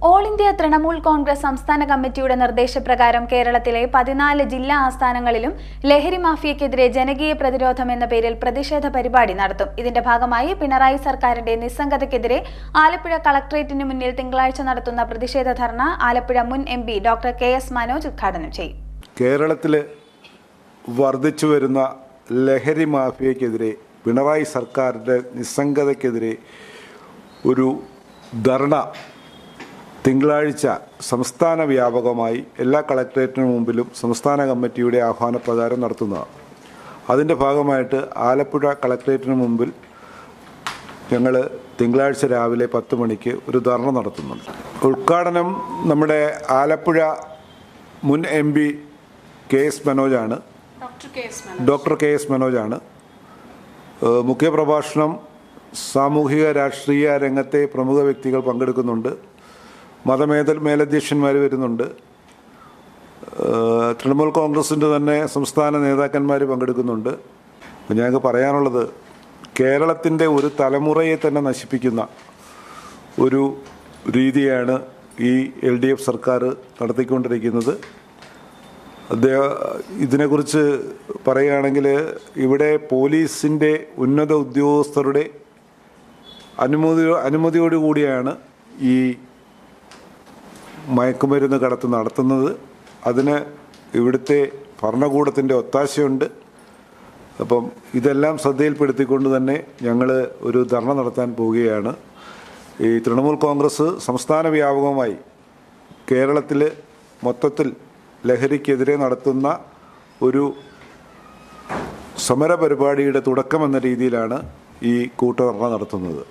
All India Trinamool Congress സംസ്ഥാന കമ്മിറ്റിയുടെ നിർദ്ദേശപ്രകാരം കേരളത്തിലെ 14 ജില്ലാ ആസ്ഥാനങ്ങളിലും ലഹരി മാഫിയക്കെതിരെ ജനകീയ പ്രതിരോധം എന്ന പേരിൽ പ്രതിഷേധ പരിപാടി നടത്തും. ഇതിന്റെ ഭാഗമായി പിണറായി സർക്കാരിന്റെ നിസ്സംഗതയ്ക്കെതിരെ ആലപ്പുഴ കളക്ടറേറ്റിന് മുന്നിൽ തിങ്കളാഴ്ച നടത്തുന്ന പ്രതിഷേധ ധർണ ആലപ്പുഴ മുൻ MP ഡോക്ടർ KS മനോജ് ഉദ്ഘാടനം ചെയ്യും. കേരളത്തിൽ വർദ്ധിച്ചു വരുന്ന ലഹരി മാഫിയക്കെതിരെ പിണറായി സർക്കാരിന്റെ നിസ്സംഗതയ്ക്കെതിരെ ഒരു ധർണ തിങ്കളാഴ്ച സംസ്ഥാന വ്യാപകമായി എല്ലാ കളക്ടറേറ്റിനു മുമ്പിലും സംസ്ഥാന കമ്മിറ്റിയുടെ ആഹ്വാനപ്രകാരം നടത്തുന്നതാണ്. അതിൻ്റെ ഭാഗമായിട്ട് ആലപ്പുഴ കളക്ടറേറ്റിന് മുമ്പിൽ ഞങ്ങൾ തിങ്കളാഴ്ച രാവിലെ 10 മണിക്ക് ഒരു ധർണ നടത്തുന്നുണ്ട്. ഉദ്ഘാടനം നമ്മുടെ ആലപ്പുഴ മുൻ MP ഡോക്ടർ KS മനോജാണ്. മുഖ്യപ്രഭാഷണം സാമൂഹിക രാഷ്ട്രീയ രംഗത്തെ പ്രമുഖ വ്യക്തികൾ പങ്കെടുക്കുന്നുണ്ട്. മേലധ്യക്ഷന്മാർ വരുന്നുണ്ട്. തൃണമൂൽ കോൺഗ്രസിൻ്റെ തന്നെ സംസ്ഥാന നേതാക്കന്മാർ പങ്കെടുക്കുന്നുണ്ട്. ഞങ്ങൾക്ക് പറയാനുള്ളത്, കേരളത്തിൻ്റെ ഒരു തലമുറയെ തന്നെ നശിപ്പിക്കുന്ന ഒരു രീതിയാണ് ഈ LDF സർക്കാർ നടത്തിക്കൊണ്ടിരിക്കുന്നത്. ഇതിനെക്കുറിച്ച് പറയുകയാണെങ്കിൽ ഇവിടെ പോലീസിൻ്റെ ഉന്നത ഉദ്യോഗസ്ഥരുടെ അനുമതിയോടുകൂടിയാണ് ഈ മയക്കുമരുന്ന് കടത്ത് നടത്തുന്നത്. അതിന് ഇവിടുത്തെ ഭരണകൂടത്തിൻ്റെ ഒത്താശയുണ്ട്. അപ്പം ഇതെല്ലാം ശ്രദ്ധയിൽപ്പെടുത്തിക്കൊണ്ട് തന്നെ ഞങ്ങൾ ഒരു ധർണ നടത്താൻ പോവുകയാണ്. ഈ തൃണമൂൽ കോൺഗ്രസ് സംസ്ഥാന വ്യാപകമായി കേരളത്തിൽ മൊത്തത്തിൽ ലഹരിക്കെതിരെ നടത്തുന്ന ഒരു സമര പരിപാടിയുടെ തുടക്കമെന്ന രീതിയിലാണ് ഈ കൂട്ടുധർണ നടത്തുന്നത്.